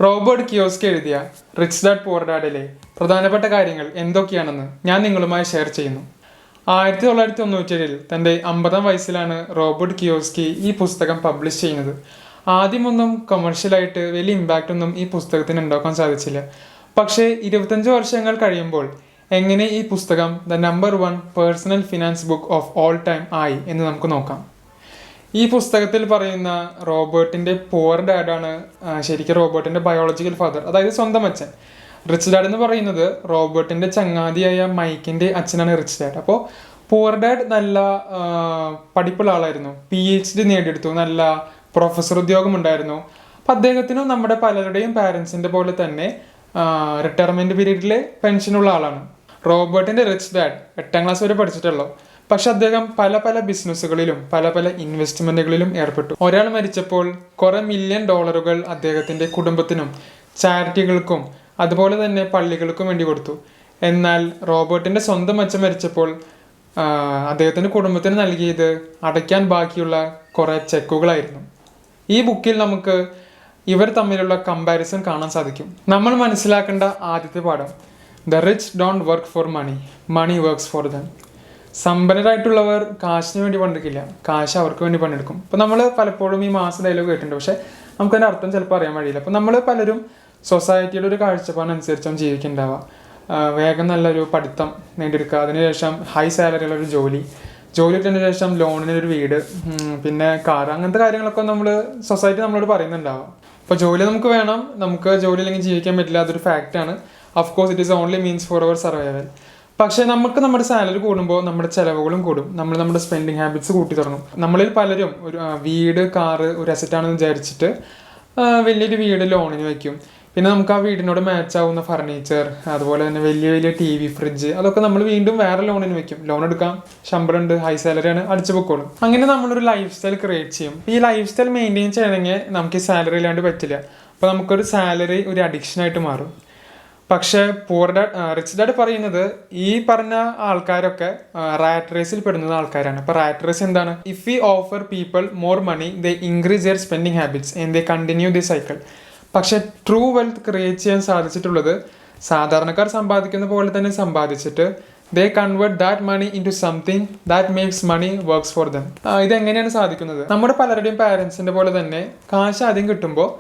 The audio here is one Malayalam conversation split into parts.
റോബർട്ട് കിയോസ്കി എഴുതിയ റിച്ച് ഡാഡ് പുവർ ഡാഡിലെ പ്രധാനപ്പെട്ട കാര്യങ്ങൾ എന്തൊക്കെയാണെന്ന് ഞാൻ നിങ്ങളുമായി ഷെയർ ചെയ്യുന്നു. 1997 തൻ്റെ 50-ാം വയസ്സിലാണ് റോബർട്ട് കിയോസ്കി ഈ പുസ്തകം പബ്ലിഷ് ചെയ്യുന്നത്. ആദ്യമൊന്നും കൊമേഴ്ഷ്യലായിട്ട് വലിയ ഇമ്പാക്റ്റ് ഒന്നും ഈ പുസ്തകത്തിന് ഉണ്ടാക്കാൻ സാധിച്ചില്ല. പക്ഷേ 25 വർഷങ്ങൾ കഴിയുമ്പോൾ എങ്ങനെ ഈ പുസ്തകം the number 1 personal finance book of all time ആയി എന്ന് നമുക്ക് നോക്കാം. ഈ പുസ്തകത്തിൽ പറയുന്ന റോബർട്ടിൻ്റെ പുവർ ഡാഡാണ് ശരിക്കും റോബർട്ടിൻ്റെ ബയോളജിക്കൽ ഫാദർ, അതായത് സ്വന്തം അച്ഛൻ. റിച്ച് ഡാഡ് എന്ന് പറയുന്നത് റോബർട്ടിൻ്റെ ചങ്ങാതിയായ മൈക്കിൻ്റെ അച്ഛനാണ് റിച്ച് ഡാഡ്. അപ്പോൾ പുവർ ഡാഡ് നല്ല പഠിപ്പുള്ള ആളായിരുന്നു, PhD നേടിയെടുത്തു, നല്ല പ്രൊഫസർ ഉദ്യോഗം ഉണ്ടായിരുന്നു. അപ്പം അദ്ദേഹത്തിനും നമ്മുടെ പലരുടെയും പാരൻസിൻ്റെ പോലെ തന്നെ റിട്ടയർമെൻറ്റ് പീരീഡിൽ പെൻഷനുള്ള ആളാണ്. റോബർട്ടിൻ്റെ റിച്ച് ഡാഡ് 8ാം ക്ലാസ് വരെ പഠിച്ചിട്ടുള്ളൂ. പക്ഷെ അദ്ദേഹം പല പല ബിസിനസ്സുകളിലും പല ഇൻവെസ്റ്റ്മെൻറ്റുകളിലും ഏർപ്പെട്ടു. ഒരാൾ മരിച്ചപ്പോൾ കുറേ $1 മില്യൺ അദ്ദേഹത്തിൻ്റെ കുടുംബത്തിനും ചാരിറ്റികൾക്കും അതുപോലെ തന്നെ പള്ളികൾക്കും വേണ്ടി കൊടുത്തു. എന്നാൽ റോബർട്ടിൻ്റെ സ്വന്തം അച്ഛൻ മരിച്ചപ്പോൾ അദ്ദേഹത്തിൻ്റെ കുടുംബത്തിന് നൽകിയത് അടയ്ക്കാൻ ബാക്കിയുള്ള കുറേ ചെക്കുകളായിരുന്നു. ഈ ബുക്കിൽ നമുക്ക് ഇവർ തമ്മിലുള്ള കമ്പാരിസൺ കാണാൻ സാധിക്കും. നമ്മൾ മനസ്സിലാക്കേണ്ട ആദ്യത്തെ പാഠം, the rich don't work for money, money works for them. സമ്പന്നരായിട്ടുള്ളവർ കാശിന് വേണ്ടി പണിയെടുക്കില്ല, കാശ് അവർക്ക് വേണ്ടി പണിയെടുക്കും. അപ്പോൾ നമ്മൾ പലപ്പോഴും ഈ മാസ ഡയലോഗ് കേട്ടിട്ടുണ്ട്, പക്ഷേ നമുക്കതിൻ്റെ അർത്ഥം ചിലപ്പോൾ അറിയാൻ വഴിയില്ല. അപ്പോൾ നമ്മൾ പലരും സൊസൈറ്റിയുടെ ഒരു കാഴ്ചപ്പാടിനനുസരിച്ചും ജീവിക്കുന്നുണ്ടാവുക. വേഗം നല്ലൊരു പഠിത്തം നേടിയെടുക്കുക, അതിനുശേഷം ഹൈ സാലറിയുള്ള ഒരു ജോലി കിട്ടിയതിന് ശേഷം ലോണിനൊരു വീട്, പിന്നെ കാർ, അങ്ങനത്തെ കാര്യങ്ങളൊക്കെ സൊസൈറ്റി നമ്മളോട് പറയുന്നുണ്ടാവുക. അപ്പോൾ ജോലി നമുക്ക് വേണം, നമുക്ക് ജോലി ഇല്ലെങ്കിൽ ജീവിക്കാൻ പറ്റില്ല, അതൊരു ഫാക്റ്റാണ്. Of course it is only means for our survival. പക്ഷേ നമുക്ക് നമ്മുടെ സാലറി കൂടുമ്പോൾ നമ്മുടെ ചിലവുകളും കൂടും, നമ്മുടെ സ്പെൻഡിങ് ഹാബിറ്റ്സ് കൂട്ടി തുടങ്ങും. നമ്മളിൽ പലരും ഒരു വീട്, കാറ് ഒരു അസറ്റാണെന്ന് വിചാരിച്ചിട്ട് വലിയൊരു വീട് ലോണിന് വയ്ക്കും. പിന്നെ നമുക്ക് ആ വീടിനോട് മാച്ച് ആവുന്ന ഫർണിച്ചർ, അതുപോലെ തന്നെ വലിയ TV, ഫ്രിഡ്ജ്, അതൊക്കെ നമ്മൾ വീണ്ടും വേറെ ലോണിന് വയ്ക്കും. ലോൺ എടുക്കാം, ശമ്പളമുണ്ട്, ഹൈ സാലറിയാണ്, അടിച്ചു പൊക്കോളും. അങ്ങനെ നമ്മളൊരു ലൈഫ് സ്റ്റൈൽ ക്രിയേറ്റ് ചെയ്യും. ഈ ലൈഫ് സ്റ്റൈൽ മെയിൻറ്റെയിൻ ചെയ്യണമെങ്കിൽ നമുക്ക് ഈ സാലറി ഇല്ലാണ്ട് പറ്റില്ല. അപ്പോൾ നമുക്കൊരു സാലറി ഒരു അഡിക്ഷനായിട്ട് മാറും. പക്ഷേ റിച്ച് ഡാഡ് പറയുന്നത് ഈ പറഞ്ഞ ആൾക്കാരൊക്കെ റാറ്റ് റേസിൽ പെടുന്ന ആൾക്കാരാണ്. അപ്പോൾ റാറ്റ് റേസ് എന്താണ്? If we offer people more money they increase their spending habits and they continue the cycle. പക്ഷേ ട്രൂ വെൽത്ത് ക്രിയേറ്റ് ചെയ്യാൻ സാധിച്ചിട്ടുള്ളത് സാധാരണക്കാർ സമ്പാദിക്കുന്ന പോലെ തന്നെ സമ്പാദിച്ചിട്ട് they convert that money into something that makes money works for them. ഇതെങ്ങനെയാണ് സാധിക്കുന്നത്? നമ്മുടെ പലരുടെയും പാരൻസിൻ്റെ പോലെ തന്നെ കാശ് ആദ്യം കിട്ടുമ്പോൾ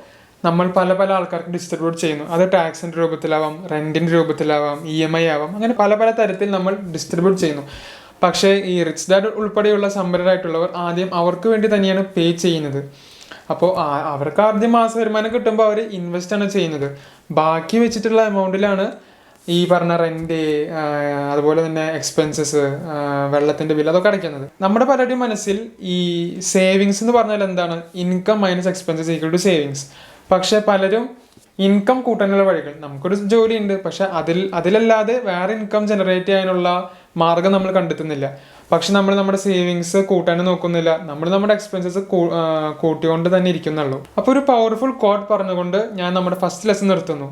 നമ്മൾ പല ആൾക്കാർക്ക് ഡിസ്ട്രിബ്യൂട്ട് ചെയ്യുന്നു. അത് ടാക്സിൻ്റെ രൂപത്തിലാവാം, റെൻറ്റിൻ്റെ രൂപത്തിലാവാം, EMI ആവാം, അങ്ങനെ പല തരത്തിൽ നമ്മൾ ഡിസ്ട്രിബ്യൂട്ട് ചെയ്യുന്നു. പക്ഷേ ഈ റിച്ച് ഡാഡ് ഉൾപ്പെടെയുള്ള സമ്പന്നരായിട്ടുള്ളവർ ആദ്യം അവർക്ക് വേണ്ടി തന്നെയാണ് പേ ചെയ്യുന്നത്. അപ്പോൾ അവർക്ക് ആദ്യം മാസ വരുമാനം കിട്ടുമ്പോൾ അവർ ഇൻവെസ്റ്റ് ആണ് ചെയ്യുന്നത്. ബാക്കി വെച്ചിട്ടുള്ള എമൗണ്ടിലാണ് ഈ പറഞ്ഞ റെൻറ്റ്, അതുപോലെ തന്നെ എക്സ്പെൻസസ്, വെള്ളത്തിൻ്റെ ബില്ല്, അതൊക്കെ അടയ്ക്കുന്നത്. നമ്മുടെ പലരുടെയും മനസ്സിൽ ഈ സേവിങ്സ് എന്ന് പറഞ്ഞാൽ എന്താണ്? Income minus expenses equal to savings. പക്ഷെ പലരും ഇൻകം കൂട്ടാനുള്ള വഴികൾ, നമുക്കൊരു ജോലി ഉണ്ട്, പക്ഷെ അതിലല്ലാതെ വേറെ ഇൻകം ജനറേറ്റ് ചെയ്യാനുള്ള മാർഗം നമ്മൾ കണ്ടെത്തുന്നില്ല. പക്ഷെ നമ്മൾ നമ്മുടെ സേവിങ്സ് കൂട്ടാനും നോക്കുന്നില്ല, നമ്മുടെ എക്സ്പെൻസസ് കൂട്ടിക്കൊണ്ട് തന്നെ ഇരിക്കുന്നുള്ളൂ. അപ്പോൾ ഒരു പവർഫുൾ കോട്ട് പറഞ്ഞുകൊണ്ട് ഞാൻ നമ്മുടെ ഫസ്റ്റ് ലെസൺ നിർത്തുന്നു.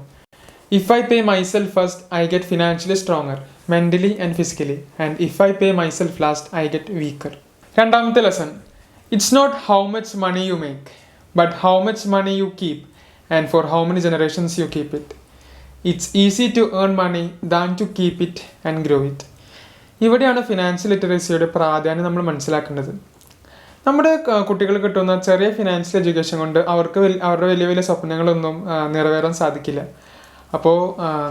If I pay myself first I get financially stronger mentally and physically, and if I pay myself last I get weaker. രണ്ടാമത്തെ lesson, it's not how much money you make but how much money you keep and for how many generations you keep it. It's easy to earn money than to keep it and grow it. ഇവിടെയാണ് ഫിനാൻഷ്യൽ ലിറ്ററസിയുടെ പ്രാധാന്യം നമ്മൾ മനസ്സിലാക്കേണ്ടത്. നമ്മുടെ കുട്ടികൾ കിട്ടുന്ന ചെറിയ ഫിനാൻഷ്യൽ എഡ്യൂക്കേഷൻ കൊണ്ട് അവർക്ക് അവരുടെ വലിയ സ്വപ്നങ്ങളൊന്നും നിറവേറാൻ സാധിക്കില്ല. അപ്പോൾ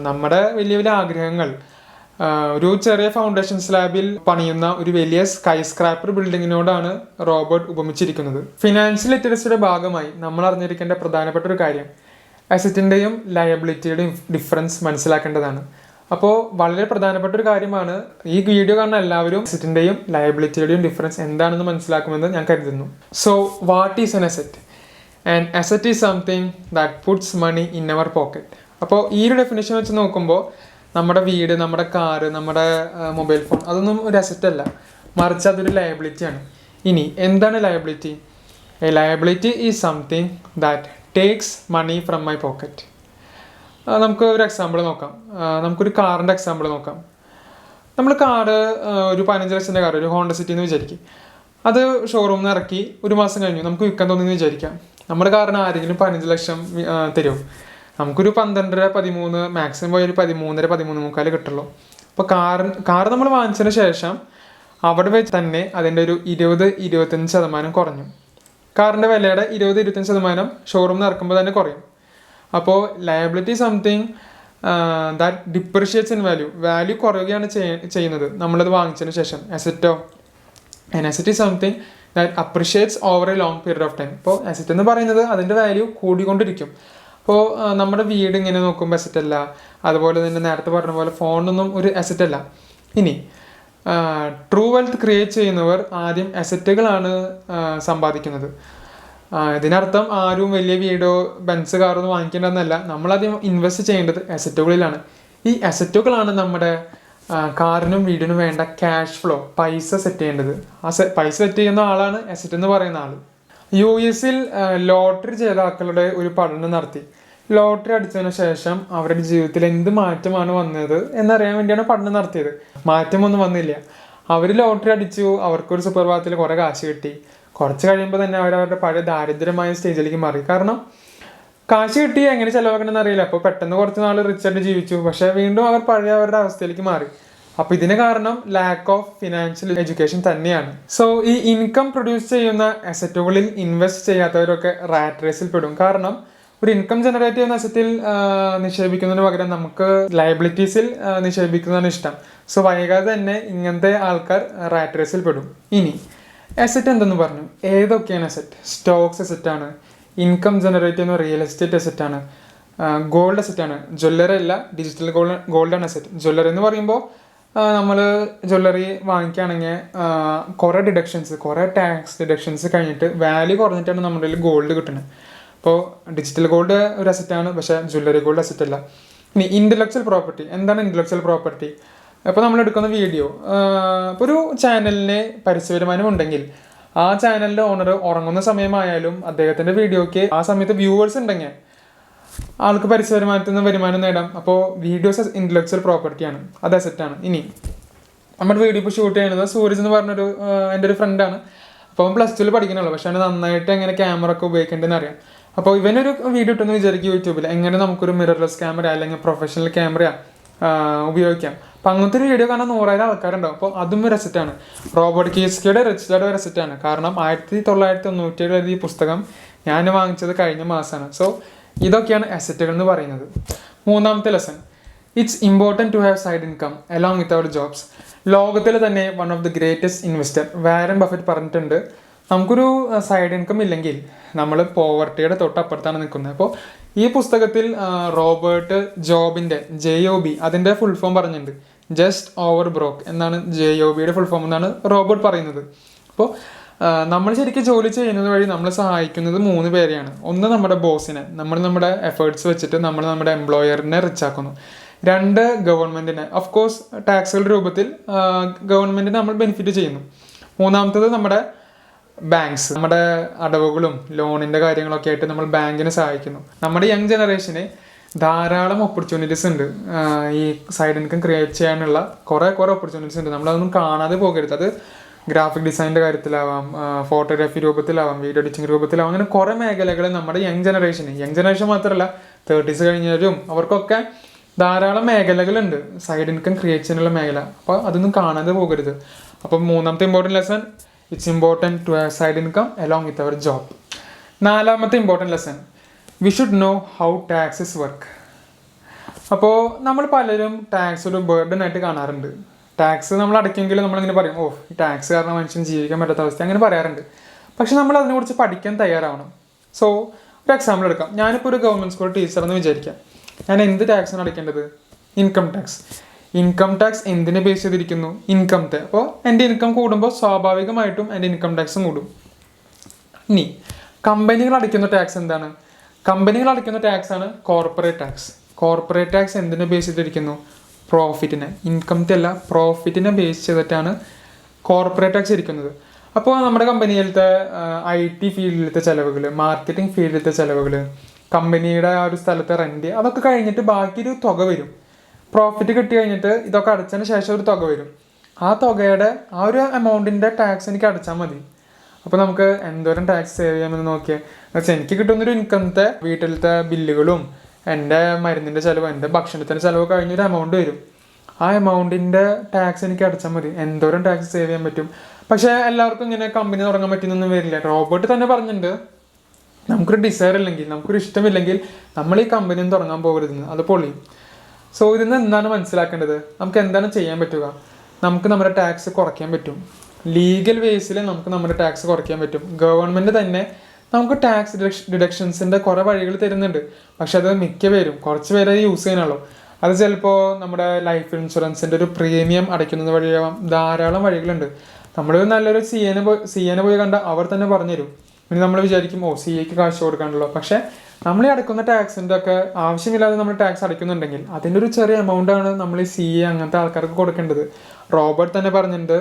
നമ്മുടെ വലിയ ആഗ്രഹങ്ങൾ ഒരു ചെറിയ ഫൗണ്ടേഷൻ സ്ലാബിൽ പണിയുന്ന ഒരു വലിയ സ്കൈ സ്ക്രാപ്പർ ബിൽഡിങ്ങിനോടാണ് റോബർട്ട് ഉപമിച്ചിരിക്കുന്നത്. ഫിനാൻഷ്യൽ ലിറ്ററസിയുടെ ഭാഗമായി നമ്മൾ അറിഞ്ഞിരിക്കേണ്ട പ്രധാനപ്പെട്ട ഒരു കാര്യം അസറ്റിൻ്റെയും ലയബിലിറ്റിയുടെയും ഡിഫറൻസ് മനസ്സിലാക്കേണ്ടതാണ്. അപ്പോൾ വളരെ പ്രധാനപ്പെട്ട ഒരു കാര്യമാണ്. ഈ വീഡിയോ കാണുന്ന എല്ലാവരും അസറ്റിൻ്റെയും ലയബിലിറ്റിയുടെയും ഡിഫറൻസ് എന്താണെന്ന് മനസ്സിലാക്കുമെന്ന് ഞാൻ കരുതുന്നു. So what is an asset? And asset is something that puts money in our pocket. അപ്പോൾ ഈ ഒരു ഡെഫിനേഷൻ വെച്ച് നോക്കുമ്പോൾ നമ്മുടെ വീട്, നമ്മുടെ കാറ്, നമ്മുടെ മൊബൈൽ ഫോൺ, അതൊന്നും ഒരു അസറ്റ് അല്ല, മറിച്ച് അതൊരു ലയബിലിറ്റിയാണ്. ഇനി എന്താണ് liability? A liability is something that takes money from my pocket. നമുക്ക് ഒരു എക്സാമ്പിൾ നോക്കാം. നമുക്കൊരു കാറിൻ്റെ എക്സാമ്പിൾ നോക്കാം. നമ്മൾ കാറ് ഒരു 15 ലക്ഷത്തിൻ്റെ കാർ, ഒരു ഹോണ്ട സിറ്റി എന്ന് വിചാരിക്കും. അത് ഷോറൂമിൽ നിന്ന് ഇറക്കി ഒരു മാസം കഴിഞ്ഞു നമുക്ക് വിൽക്കാൻ തോന്നിയെന്ന് വിചാരിക്കാം. നമ്മുടെ കാറിന് ആരെങ്കിലും 15 ലക്ഷം തരും. നമുക്കൊരു 12, 13, മാക്സിമം പോയി ഒരു 13, 13.25 കിട്ടുള്ളൂ. അപ്പോൾ കാർ നമ്മൾ വാങ്ങിച്ചതിന് ശേഷം അവിടെ വെച്ച് തന്നെ അതിൻ്റെ ഒരു 20-25% കുറഞ്ഞു. കാറിൻ്റെ വിലയുടെ 20-25% ഷോറൂമിൽ നിന്ന് ഇറക്കുമ്പോൾ തന്നെ കുറയും. അപ്പോൾ liability something that depreciates in value കുറയുകയാണ് ചെയ്യുന്നത് നമ്മളത് വാങ്ങിച്ചതിന് ശേഷം. അസറ്റോ asset is something that appreciates over a long period of time. ഇപ്പോൾ അസറ്റ് എന്ന് പറയുന്നത് അതിൻ്റെ വാല്യൂ കൂടിക്കൊണ്ടിരിക്കും. അപ്പോൾ നമ്മുടെ വീട് ഇങ്ങനെ നോക്കുമ്പോൾ അസറ്റ് അല്ല, അതുപോലെ തന്നെ നേരത്തെ പറഞ്ഞ പോലെ ഫോണൊന്നും ഒരു അസറ്റ് അല്ല. ഇനി ട്രൂ വെൽത്ത് ക്രിയേറ്റ് ചെയ്യുന്നവർ ആദ്യം അസറ്റുകളാണ് സമ്പാദിക്കുന്നത്. ഇതിനർത്ഥം ആരും വലിയ വീടോ ബെൻസ് കാറൊന്നും വാങ്ങിക്കേണ്ടതെന്നല്ല. നമ്മളാദ്യം ഇൻവെസ്റ്റ് ചെയ്യേണ്ടത് അസറ്റുകളിലാണ്. ഈ അസറ്റുകളാണ് നമ്മുടെ കാറിനും വീടിനും വേണ്ട ക്യാഷ് ഫ്ലോ, പൈസ സെറ്റ് ചെയ്യേണ്ടത്. പൈസ സെറ്റ് ചെയ്യുന്ന ആളാണ് അസറ്റ് എന്ന് പറയുന്ന ആൾ. US ലോട്ടറി ജേതാക്കളുടെ ഒരു പഠനം നടത്തി. ലോട്ടറി അടിച്ചതിന് ശേഷം അവരുടെ ജീവിതത്തിൽ എന്ത് മാറ്റമാണ് വന്നത് എന്നറിയാൻ വേണ്ടിയാണ് പഠനം നടത്തിയത്. മാറ്റമൊന്നും വന്നില്ല. അവർ ലോട്ടറി അടിച്ചു, അവർക്കൊരു സുപ്രഭാതത്തിൽ കുറേ കാശ് കിട്ടി. കുറച്ച് കഴിയുമ്പോൾ തന്നെ അവരവരുടെ പഴയ ദാരിദ്ര്യമായ സ്റ്റേജിലേക്ക് മാറി. കാരണം കാശ് കിട്ടി എങ്ങനെ ചിലവാക്കണമെന്ന് അറിയില്ല. അപ്പോൾ പെട്ടെന്ന് കുറച്ച് നാൾ റിച്ചായിട്ട് ജീവിച്ചു, പക്ഷേ വീണ്ടും അവർ പഴയ അവരുടെ അവസ്ഥയിലേക്ക് മാറി. അപ്പോൾ ഇതിന് കാരണം ലാക്ക് ഓഫ് ഫിനാൻഷ്യൽ എഡ്യൂക്കേഷൻ തന്നെയാണ്. സോ ഈ ഇൻകം പ്രൊഡ്യൂസ് ചെയ്യുന്ന അസറ്റുകളിൽ ഇൻവെസ്റ്റ് ചെയ്യാത്തവരൊക്കെ റാറ്റ് റേസിൽ പെടും. കാരണം ഒരു ഇൻകം ജനറേറ്റ് ചെയ്യുന്ന അസറ്റിൽ നിക്ഷേപിക്കുന്നതിന് പകരം നമുക്ക് ലയബിലിറ്റീസിൽ നിക്ഷേപിക്കുന്നതാണ് ഇഷ്ടം. സോ വൈകാതെ തന്നെ ഇങ്ങനത്തെ ആൾക്കാർ റാറ്റ് റേസിൽ പെടും. ഇനി അസറ്റ് എന്തെന്ന് പറഞ്ഞു. ഏതൊക്കെയാണ് അസറ്റ്? സ്റ്റോക്സ് അസറ്റാണ്, ഇൻകം ജനറേറ്റ് ചെയ്യുന്ന റിയൽ എസ്റ്റേറ്റ് അസറ്റാണ്, ഗോൾഡ് അസറ്റാണ്. ജ്വല്ലറി അല്ല, ഡിജിറ്റൽ ഗോൾഡാണ് അസറ്റ്. ജ്വല്ലറി എന്ന് പറയുമ്പോൾ നമ്മൾ ജ്വല്ലറി വാങ്ങിക്കുകയാണെങ്കിൽ കുറേ ഡിഡക്ഷൻസ്, കുറേ ടാക്സ് ഡിഡക്ഷൻസ് കഴിഞ്ഞിട്ട് വാല്യൂ കുറഞ്ഞിട്ടാണ് നമ്മുടെ കയ്യിൽ ഗോൾഡ് കിട്ടുന്നത്. അപ്പോൾ ഡിജിറ്റൽ ഗോൾഡ് ഒരു അസറ്റാണ്, പക്ഷേ ജ്വല്ലറി ഗോൾഡ് അസറ്റ് അല്ല. ഇനി ഇൻ്റലക്ച്വൽ പ്രോപ്പർട്ടി. എന്താണ് ഇൻ്റലക്ച്വൽ പ്രോപ്പർട്ടി? ഇപ്പോൾ നമ്മൾ എടുക്കുന്ന വീഡിയോ, ഇപ്പോൾ ഒരു ചാനലിന് പരസ്യവരുമാനം ഉണ്ടെങ്കിൽ ആ ചാനലിൻ്റെ ഓണർ ഉറങ്ങുന്ന സമയമായാലും അദ്ദേഹത്തിൻ്റെ വീഡിയോയ്ക്ക് ആ സമയത്ത് വ്യൂവേഴ്സ് ഉണ്ടെങ്കിൽ ആൾക്ക് പരസ്യവരുമാനത്തിൽ നിന്ന് വരുമാനം നേടാം. അപ്പോൾ വീഡിയോസ് ഇൻ്റലക്ച്വൽ പ്രോപ്പർട്ടിയാണ്, അത് അസറ്റാണ്. ഇനി നമ്മുടെ വീഡിയോ ഇപ്പോൾ ഷൂട്ട് ചെയ്യുന്നത് സൂരജ് എന്ന് പറഞ്ഞൊരു എൻ്റെ ഒരു ഫ്രണ്ടാണ്. അപ്പോൾ അവൻ +2 പഠിക്കണുള്ളൂ, പക്ഷേ അവന് നന്നായിട്ട് എങ്ങനെ ക്യാമറ ഒക്കെ ഉപയോഗിക്കേണ്ടതെന്ന് അറിയാം. അപ്പോൾ ഇവനൊരു വീഡിയോ ഇട്ടെന്ന് വിചാരിക്കും യൂട്യൂബിൽ, എങ്ങനെ നമുക്കൊരു മിറർലെസ് ക്യാമറ അല്ലെങ്കിൽ പ്രൊഫഷണൽ ക്യാമറ ഉപയോഗിക്കാം. അപ്പോൾ അങ്ങനത്തെ ഒരു വീഡിയോ കാണാൻ 100,000 ആൾക്കാരുണ്ടാവും. അപ്പോൾ അതും ഒരു അസറ്റാണ്. റോബർട്ട് കിയോസ്കിയുടെ റിച്ച് ഡാഡ് ഒരു അസറ്റാണ്. കാരണം 1997 ഈ പുസ്തകം ഞാൻ വാങ്ങിച്ചത് കഴിഞ്ഞ മാസമാണ്. സോ ഇതൊക്കെയാണ് അസറ്റുകൾ എന്ന് പറയുന്നത്. മൂന്നാമത്തെ lesson, it's important to have side income along with our jobs. ലോകത്തിൽ തന്നെ one of the greatest investor Warren Buffett പറഞ്ഞിട്ടുണ്ട്, നമുക്കൊരു സൈഡ് ഇൻകം ഇല്ലെങ്കിൽ നമ്മൾ പോവർട്ടിയുടെ തൊട്ടപ്പുറത്താണ് നിൽക്കുന്നത്. അപ്പോൾ ഈ പുസ്തകത്തിൽ റോബർട്ട് ജോബിൻ്റെ JOB അതിൻ്റെ ഫുൾ ഫോം പറഞ്ഞിട്ടുണ്ട്. ജസ്റ്റ് ഓവർ ബ്രോക്ക് എന്നാണ് JOBയുടെ ഫുൾ ഫോം എന്നാണ് റോബർട്ട് പറയുന്നത്. അപ്പോൾ നമ്മൾ ശരിക്കും ജോലി ചെയ്യുന്നത് വഴി നമ്മൾ സഹായിക്കുന്നത് 3 പേരെയാണ്. ഒന്ന് നമ്മുടെ ബോസിനെ, നമ്മുടെ എഫേർട്സ് വെച്ചിട്ട് നമ്മൾ നമ്മുടെ എംപ്ലോയറിനെ റിച്ച് ആക്കുന്നു. 2 ഗവൺമെൻറ്റിനെ, ഓഫ് കോഴ്സ് ടാക്സുകളുടെ രൂപത്തിൽ ഗവൺമെൻറ്റിന് നമ്മൾ ബെനിഫിറ്റ് ചെയ്യുന്നു. മൂന്നാമത്തത് നമ്മുടെ ബാങ്ക്സ്, നമ്മുടെ അടവുകളും ലോണിൻ്റെ കാര്യങ്ങളൊക്കെ ആയിട്ട് നമ്മൾ ബാങ്കിനെ സഹായിക്കുന്നു. നമ്മുടെ യങ് ജനറേഷന് ധാരാളം ഓപ്പർച്യൂണിറ്റീസ് ഉണ്ട്. ഈ സൈഡ് ഇൻകം ക്രിയേറ്റ് ചെയ്യാനുള്ള കുറേ ഓപ്പർച്യൂണിറ്റീസ് ഉണ്ട്. നമ്മളതൊന്നും കാണാതെ പോകരുത്. അത് ഗ്രാഫിക് ഡിസൈനിൻ്റെ കാര്യത്തിലാവാം, ഫോട്ടോഗ്രാഫി രൂപത്തിലാവാം, വീഡിയോ എഡിറ്റിംഗ് രൂപത്തിലാവാം. അങ്ങനെ കുറേ മേഖലകൾ നമ്മുടെ യങ് ജനറേഷൻ മാത്രമല്ല 30s കഴിഞ്ഞവരും അവർക്കൊക്കെ ധാരാളം മേഖലകളുണ്ട് സൈഡ് ഇൻകം ക്രിയേറ്റ് ചെയ്യാനുള്ള മേഖല. അപ്പോൾ അതൊന്നും കാണാതെ പോകരുത്. അപ്പം മൂന്നാമത്തെ important lesson, it's important to have side income along with our job. നാലാമത്തെ important lesson, we should know how taxes work. അപ്പോൾ നമ്മൾ പലരും ടാക്സ് ഒരു ബർഡൻ ആയിട്ട് കാണാറുണ്ട്. ടാക്സ് നമ്മൾ അടയ്ക്കെങ്കിലും നമ്മളിങ്ങനെ പറയും, ഈ ടാക്സ് കാരണം മനുഷ്യന് ജീവിക്കാൻ പറ്റാത്ത അവസ്ഥ, അങ്ങനെ പറയാറുണ്ട്. പക്ഷെ നമ്മൾ അതിനെക്കുറിച്ച് പഠിക്കാൻ തയ്യാറാവണം. സോ ഒരു എക്സാമ്പിൾ എടുക്കാം. ഞാനിപ്പോൾ ഒരു ഗവൺമെൻറ് സ്കൂൾ ടീച്ചറെന്ന് വിചാരിക്കാം. ഞാൻ എന്ത് ടാക്സാണ് അടയ്ക്കേണ്ടത്? Income tax. ഇൻകം ടാക്സ് എന്തിനെ ബേസ് ചെയ്തിരിക്കുന്നു? ഇൻകംത്തെ. അപ്പോൾ എൻ്റെ ഇൻകം കൂടുമ്പോൾ സ്വാഭാവികമായിട്ടും എൻ്റെ ഇൻകം ടാക്സും കൂടും. ഇനി കമ്പനികൾ അടയ്ക്കുന്ന ടാക്സ് എന്താണ്? കമ്പനികൾ അടയ്ക്കുന്ന ടാക്സാണ് കോർപ്പറേറ്റ് ടാക്സ്. കോർപ്പറേറ്റ് ടാക്സ് എന്തിനെ ബേസ് ചെയ്തിരിക്കുന്നു? പ്രോഫിറ്റിനെ. ഇൻകംത്തെ അല്ല, പ്രോഫിറ്റിനെ ബേസ് ചെയ്തിട്ടാണ് കോർപ്പറേറ്റ് ടാക്സ് ഇരിക്കുന്നത്. അപ്പോൾ നമ്മുടെ കമ്പനിയിലത്തെ IT ഫീൽഡിലത്തെ ചിലവുകൾ, മാർക്കറ്റിംഗ് ഫീൽഡിലത്തെ ചിലവുകൾ, കമ്പനിയുടെ ആ ഒരു സ്ഥലത്തെ റെൻറ്റ്, അതൊക്കെ കഴിഞ്ഞിട്ട് ബാക്കി ഒരു തുക വരും. പ്രോഫിറ്റ് കിട്ടി കഴിഞ്ഞിട്ട് ഇതൊക്കെ അടച്ചതിന് ശേഷം ഒരു തുക വരും. ആ തുകയുടെ ആ ഒരു എമൗണ്ടിൻ്റെ ടാക്സ് എനിക്ക് അടച്ചാൽ മതി. അപ്പോൾ നമുക്ക് എന്തോരം ടാക്സ് സേവ് ചെയ്യാമെന്ന് നോക്കിയാൽ, എന്നുവെച്ചാൽ എനിക്ക് കിട്ടുന്നൊരു ഇൻകംത്തെ വീട്ടിലത്തെ ബില്ലുകളും എൻ്റെ മരുന്നിൻ്റെ ചിലവ്, എൻ്റെ ഭക്ഷണത്തിൻ്റെ ചിലവ് കഴിഞ്ഞൊരു എമൗണ്ട് വരും. ആ എമൗണ്ടിൻ്റെ ടാക്സ് എനിക്ക് അടച്ചാൽ മതി. എന്തോരം ടാക്സ് സേവ് ചെയ്യാൻ പറ്റും. പക്ഷേ എല്ലാവർക്കും ഇങ്ങനെ കമ്പനി തുടങ്ങാൻ പറ്റുന്നൊന്നും വരില്ല. റോബർട്ട് തന്നെ പറഞ്ഞിട്ടുണ്ട്, നമുക്കൊരു ഡിസയർ ഇല്ലെങ്കിൽ, നമുക്കൊരു ഇഷ്ടമില്ലെങ്കിൽ നമ്മൾ ഈ കമ്പനിയൊന്നും തുടങ്ങാൻ പോകരുതെന്ന്. അത് പൊളിയും. സോ ഇതിൽ നിന്ന് എന്താണ് മനസ്സിലാക്കേണ്ടത്? നമുക്ക് എന്താണ് ചെയ്യാൻ പറ്റുക? നമുക്ക് നമ്മുടെ ടാക്സ് കുറയ്ക്കാൻ പറ്റും. ലീഗൽ വേസിൽ നമുക്ക് നമ്മുടെ ടാക്സ് കുറയ്ക്കാൻ പറ്റും. ഗവൺമെൻറ് തന്നെ നമുക്ക് ടാക്സ് ഡിഡക്ഷൻസിൻ്റെ കുറേ വഴികൾ തരുന്നുണ്ട്. പക്ഷെ അത് മിക്ക പേരും, കുറച്ച് പേരെ യൂസ് ചെയ്യാനുള്ളൂ. അത് ചിലപ്പോൾ നമ്മുടെ ലൈഫ് ഇൻഷുറൻസിൻ്റെ ഒരു പ്രീമിയം അടയ്ക്കുന്നത് വഴിയാവാം. ധാരാളം വഴികളുണ്ട്. നമ്മൾ നല്ലൊരു സി എനെ പോയി കണ്ട അവർ തന്നെ പറഞ്ഞുതരും. പിന്നെ നമ്മൾ വിചാരിക്കും, സി എക്ക് കാശ് കൊടുക്കാണ്ടല്ലോ. പക്ഷേ നമ്മൾ ഈ അടയ്ക്കുന്ന ടാക്സിൻ്റെ ഒക്കെ ആവശ്യമില്ലാതെ നമ്മൾ ടാക്സ് അടയ്ക്കുന്നുണ്ടെങ്കിൽ അതിൻ്റെ ഒരു ചെറിയ എമൗണ്ടാണ് നമ്മൾ ഈ സി എ അങ്ങനത്തെ ആൾക്കാർക്ക് കൊടുക്കേണ്ടത്. റോബർട്ട് തന്നെ പറഞ്ഞിട്ടുണ്ട്,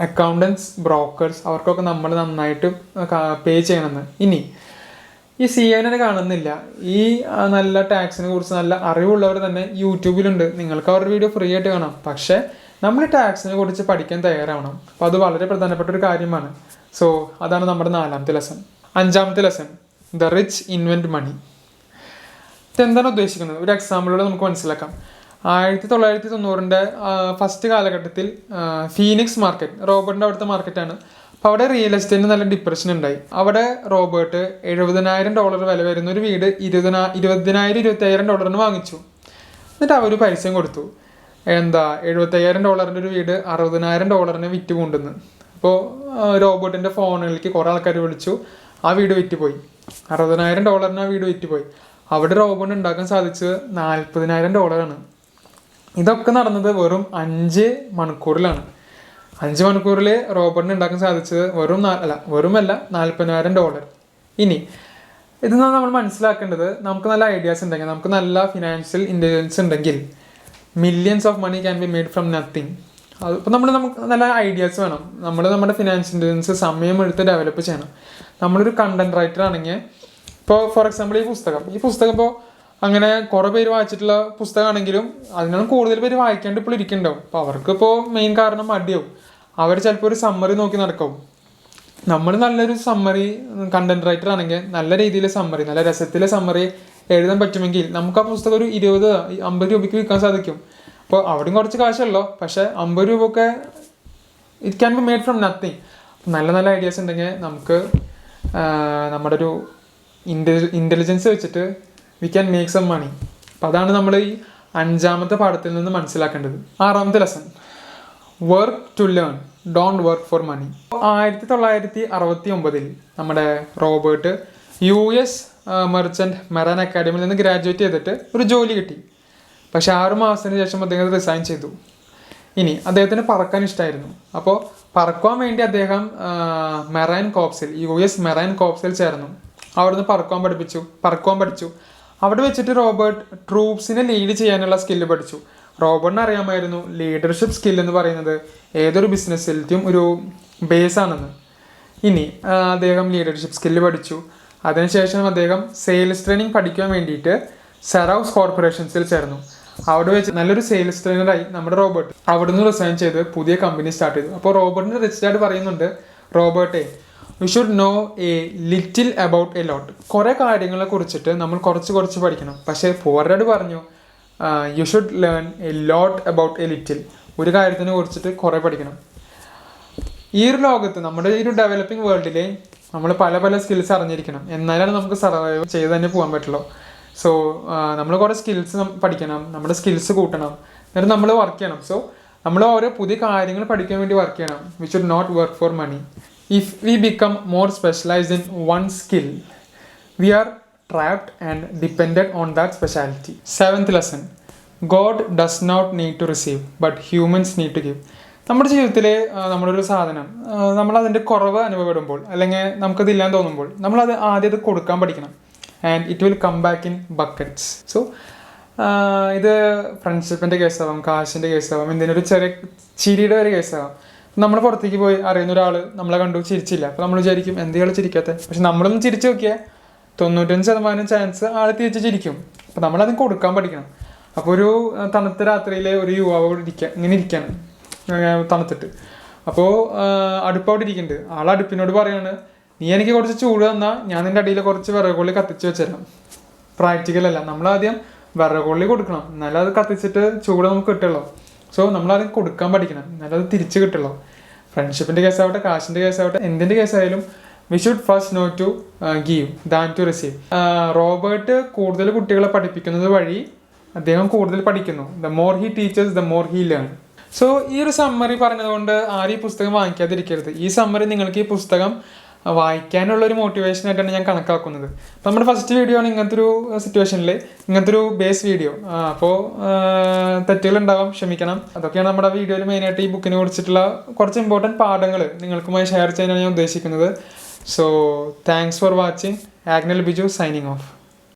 അക്കൗണ്ടൻസ്, ബ്രോക്കേഴ്സ് അവർക്കൊക്കെ നമ്മൾ നന്നായിട്ട് പേ ചെയ്യണമെന്ന്. ഇനി ഈ സി എനെ കാണുന്നില്ല, ഈ നല്ല ടാക്സിനെ കുറിച്ച് നല്ല അറിവുള്ളവർ തന്നെ യൂട്യൂബിലുണ്ട്. നിങ്ങൾക്ക് അവരുടെ വീഡിയോ ഫ്രീ ആയിട്ട് കാണാം. പക്ഷേ നമ്മൾ ടാക്സിനെ കുറിച്ച് പഠിക്കാൻ തയ്യാറാവണം. അപ്പോൾ അത് വളരെ പ്രധാനപ്പെട്ട ഒരു കാര്യമാണ്. സോ അതാണ് നമ്മുടെ 4ാമത്തെ ലെസൺ. 5ാമത്തെ lesson, the rich invent money. ഇതെന്താണ് ഉദ്ദേശിക്കുന്നത്? ഒരു എക്സാമ്പിളിലൂടെ നമുക്ക് മനസ്സിലാക്കാം. 1990 ഫസ്റ്റ് കാലഘട്ടത്തിൽ ഫീനിക്സ് മാർക്കറ്റ്, റോബർട്ടിൻ്റെ അവിടുത്തെ മാർക്കറ്റാണ്. അപ്പോൾ അവിടെ റിയൽ എസ്റ്റേറ്റിന് നല്ല ഡിപ്രഷൻ ഉണ്ടായി. അവിടെ റോബർട്ട് $70,000 വില വരുന്ന ഒരു വീട് $20,000-25,000 വാങ്ങിച്ചു. എന്നിട്ട് അവർ പൈസയും കൊടുത്തു. $75,000 ഒരു വീട് $60,000 വിറ്റ് കൊണ്ടുവന്ന്. അപ്പോൾ റോബർട്ടിൻ്റെ ഫോണിലേക്ക് കുറേ ആൾക്കാർ വിളിച്ചു. ആ വീട് വിറ്റുപോയി. $60,000 ആ വീട് വിറ്റുപോയി. അവിടെ റോബർട്ട് ഉണ്ടാക്കാൻ സാധിച്ചത് $40,000. ഇതൊക്കെ നടന്നത് വെറും 5 മണിക്കൂറിലാണ്. 5 മണിക്കൂറിൽ റോബർട്ടിന് ഉണ്ടാക്കാൻ സാധിച്ചത് വെറുമല്ല $40,000. ഇനി ഇതിൽ നിന്ന് നമ്മൾ മനസ്സിലാക്കേണ്ടത്, നമുക്ക് നല്ല ഐഡിയാസ് ഉണ്ടെങ്കിൽ, നമുക്ക് നല്ല ഫിനാൻഷ്യൽ ഇൻ്റലിജൻസ് ഉണ്ടെങ്കിൽ millions of money can be made from nothing. അതിപ്പോൾ നമുക്ക് നല്ല ഐഡിയാസ് വേണം. നമ്മുടെ ഫിനാൻഷ്യൽ ഇൻ്റലിജൻസ് സമയമെടുത്ത് ഡെവലപ്പ് ചെയ്യണം. നമ്മളൊരു കണ്ടന്റ് റൈറ്റർ ആണെങ്കിൽ, ഇപ്പോൾ ഫോർ എക്സാമ്പിൾ ഈ പുസ്തകം ഇപ്പോൾ അങ്ങനെ കുറേ പേര് വായിച്ചിട്ടുള്ള പുസ്തകമാണെങ്കിലും അതിനാലും കൂടുതൽ പേര് വായിക്കാണ്ട് ഇപ്പോൾ ഇരിക്കുന്നുണ്ടാവും. അപ്പോൾ അവർക്കിപ്പോൾ മെയിൻ കാരണം മടിയാവും. അവർ ചിലപ്പോൾ ഒരു സമ്മറി നോക്കി നടക്കും. നമ്മൾ നല്ലൊരു സമ്മറി കണ്ടന്റ് റൈറ്റർ ആണെങ്കിൽ നല്ല രീതിയിൽ സമ്മറി, നല്ല രസത്തിലെ സമ്മറി എഴുതാൻ പറ്റുമെങ്കിൽ നമുക്ക് ആ പുസ്തകം ഒരു 20-50 രൂപയ്ക്ക് വിൽക്കാൻ സാധിക്കും. അപ്പോൾ അവിടെയും കുറച്ച് കാശല്ലോ, പക്ഷേ 50 രൂപയൊക്കെ it can be made from nothing. നല്ല നല്ല ഐഡിയാസ് ഉണ്ടെങ്കിൽ നമുക്ക് നമ്മുടെ ഒരു ഇൻ്റലിജൻസ് വെച്ചിട്ട് we can make some money. അപ്പോൾ അതാണ് നമ്മൾ ഈ 5ാമത്തെ പാഠത്തിൽ നിന്ന് മനസ്സിലാക്കേണ്ടത്. 6ാമത്തെ lesson, work to learn, don't work for money. 1969 നമ്മുടെ റോബർട്ട് US മെർച്ചൻ്റ് മെറൈൻ അക്കാഡമിയിൽ നിന്ന് ഗ്രാജുവേറ്റ് ചെയ്തിട്ട് ഒരു ജോലി കിട്ടി. പക്ഷെ 6 മാസത്തിന് ശേഷം അദ്ദേഹം റിസൈൻ ചെയ്തു. ഇനി അദ്ദേഹത്തിന് പറക്കാൻ ഇഷ്ടമായിരുന്നു. അപ്പോൾ പറക്കുവാൻ വേണ്ടി അദ്ദേഹം മെറൈൻ കോപ്സിൽ, US മെറൈൻ കോപ്സിൽ ചേർന്നു. അവിടുന്ന് പറക്കുവാൻ പഠിച്ചു. അവിടെ വെച്ചിട്ട് റോബർട്ട് ട്രൂപ്സിനെ ലീഡ് ചെയ്യാനുള്ള സ്കില്ല് പഠിച്ചു. റോബർട്ടിന് അറിയാമായിരുന്നു ലീഡർഷിപ്പ് സ്കിൽ എന്ന് പറയുന്നത് ഏതൊരു ബിസിനസ്സിലും ഒരു ബേസ് ആണെന്ന്. ഇനി അദ്ദേഹം ലീഡർഷിപ്പ് സ്കില്ല് പഠിച്ചു. അതിനുശേഷം അദ്ദേഹം സെയിൽസ് ട്രെയിനിങ് പഠിക്കാൻ വേണ്ടിയിട്ട് സെറൗസ് കോർപ്പറേഷൻസിൽ ചേർന്നു. അവിടെ വെച്ച് നല്ലൊരു സെയിൽസ് ട്രെയിനറായി നമ്മുടെ റോബർട്ട് അവിടുന്ന് റിസൈൻ ചെയ്ത് പുതിയ കമ്പനി സ്റ്റാർട്ട് ചെയ്തു. അപ്പോൾ റോബർട്ടിൻ്റെ റിച്ച് ഡാഡ് പറയുന്നുണ്ട്, റോബർട്ടേ, you should know a little about a lot. കുറേ കാര്യങ്ങളെ കുറിച്ചിട്ട് നമ്മൾ കുറച്ച് പഠിക്കണം. പക്ഷേ പുവർ ഡാഡ് പറഞ്ഞു, you should learn a lot about a little. ഒരു കാര്യത്തിനെ കുറിച്ചിട്ട് കുറേ പഠിക്കണം. ഈ ഒരു ലോകത്ത്, നമ്മുടെ ഈ ഒരു ഡെവലപ്പിംഗ് വേൾഡിൽ നമ്മൾ പല സ്കിൽസ് അറിഞ്ഞിരിക്കണം. എന്നാലാണ് നമുക്ക് സർവൈവ് ചെയ്ത് തന്നെ പോകാൻ പറ്റുള്ളൂ. സോ നമ്മൾ കുറേ സ്കിൽസ് പഠിക്കണം, നമ്മുടെ സ്കിൽസ് കൂട്ടണം, എന്നിട്ട് നമ്മൾ വർക്ക് ചെയ്യണം. സോ നമ്മൾ ഓരോ പുതിയ കാര്യങ്ങൾ പഠിക്കാൻ വേണ്ടി വർക്ക് ചെയ്യണം. We should not work for money. If we become more specialized in one skill, we are trapped and dependent on that specialty. 7th lesson, God does not need to receive, but humans need to give. നമ്മുടെ ജീവിതത്തിൽ നമ്മളൊരു സാധനം നമ്മളതിൻ്റെ കുറവ് അനുഭവപ്പെടുമ്പോൾ അല്ലെങ്കിൽ നമുക്കതില്ലാന്ന് തോന്നുമ്പോൾ നമ്മളത് ആദ്യം അത് കൊടുക്കാൻ പഠിക്കണം. And it will come back in buckets. So ഇത് ഫ്രണ്ട്ഷിപ്പിൻ്റെ കേസാവാം, കാശിൻ്റെ കേസാവാം, എന്തിനൊരു ചെറിയ ചിരിയുടെ ഒരു കേസാവാം. നമ്മൾ പുറത്തേക്ക് പോയി അറിയുന്ന ഒരാൾ നമ്മളെ കണ്ടു ചിരിച്ചില്ല. അപ്പോൾ നമ്മൾ വിചാരിക്കും എന്തെങ്കിലും ചിരിക്കാത്ത. പക്ഷെ നമ്മളൊന്നും ചിരിച്ചു നോക്കിയാൽ 95% ചാൻസ് ആൾ തിരിച്ച് ചിരിക്കും. അപ്പോൾ നമ്മളത് കൊടുക്കാൻ പഠിക്കണം. അപ്പോൾ ഒരു തണുത്ത രാത്രിയിലെ ഒരു യുവാവ് ഇങ്ങനെ ഇരിക്കുകയാണ് തണുത്തിട്ട്. അപ്പോൾ അടുപ്പവിടെ ഇരിക്കുന്നുണ്ട്. ആൾ അടുപ്പിനോട് പറയാണ്, നീ എനിക്ക് കുറച്ച് ചൂട് തന്നാൽ ഞാൻ നിൻ്റെ അടിയിൽ കുറച്ച് വിറകുള്ളി കത്തിച്ച് വെച്ചുതരാം. പ്രാക്ടിക്കൽ അല്ല. നമ്മളാദ്യം വിറകൊള്ളി കൊടുക്കണം, എന്നാലും അത് കത്തിച്ചിട്ട് ചൂട് നമുക്ക് കിട്ടുള്ളൂ. സോ നമ്മളാദ്യം കൊടുക്കാൻ പഠിക്കണം, എന്നാലും അത് തിരിച്ച് കിട്ടുള്ളൂ. ഫ്രണ്ട്ഷിപ്പിൻ്റെ കേസാവട്ടെ, കാശിൻ്റെ കേസാവട്ടെ, എന്തിൻ്റെ കേസായാലും we should first know to give than to receive. Robert കൂടുതൽ കുട്ടികളെ പഠിപ്പിക്കുന്നത് വഴി അദ്ദേഹം കൂടുതൽ പഠിക്കുന്നു. The more he teachers the more he learn. So ഈ ഒരു സമ്മറി പറഞ്ഞതുകൊണ്ട് ആരും ഈ പുസ്തകം വാങ്ങിക്കാതിരിക്കരുത്. ഈ സമ്മറി നിങ്ങൾക്ക് ഈ പുസ്തകം വായിക്കാനുള്ളൊരു മോട്ടിവേഷനായിട്ടാണ് ഞാൻ കണക്കാക്കുന്നത്. അപ്പോൾ നമ്മുടെ ഫസ്റ്റ് വീഡിയോ ആണ് ഇങ്ങനത്തെ ഒരു സിറ്റുവേഷനിൽ, ഇങ്ങനത്തെ ഒരു ബേസ് വീഡിയോ. അപ്പോൾ തെറ്റുകളുണ്ടാവാം, ക്ഷമിക്കണം. അതൊക്കെയാണ് നമ്മുടെ വീഡിയോയിൽ മെയിനായിട്ട് ഈ ബുക്കിനെ കുറിച്ചിട്ടുള്ള കുറച്ച് ഇമ്പോർട്ടൻറ്റ് പാഠങ്ങൾ നിങ്ങൾക്കുമായി ഷെയർ ചെയ്യാനാണ് ഞാൻ ഉദ്ദേശിക്കുന്നത്. So thanks for watching. Agnal Biju signing of.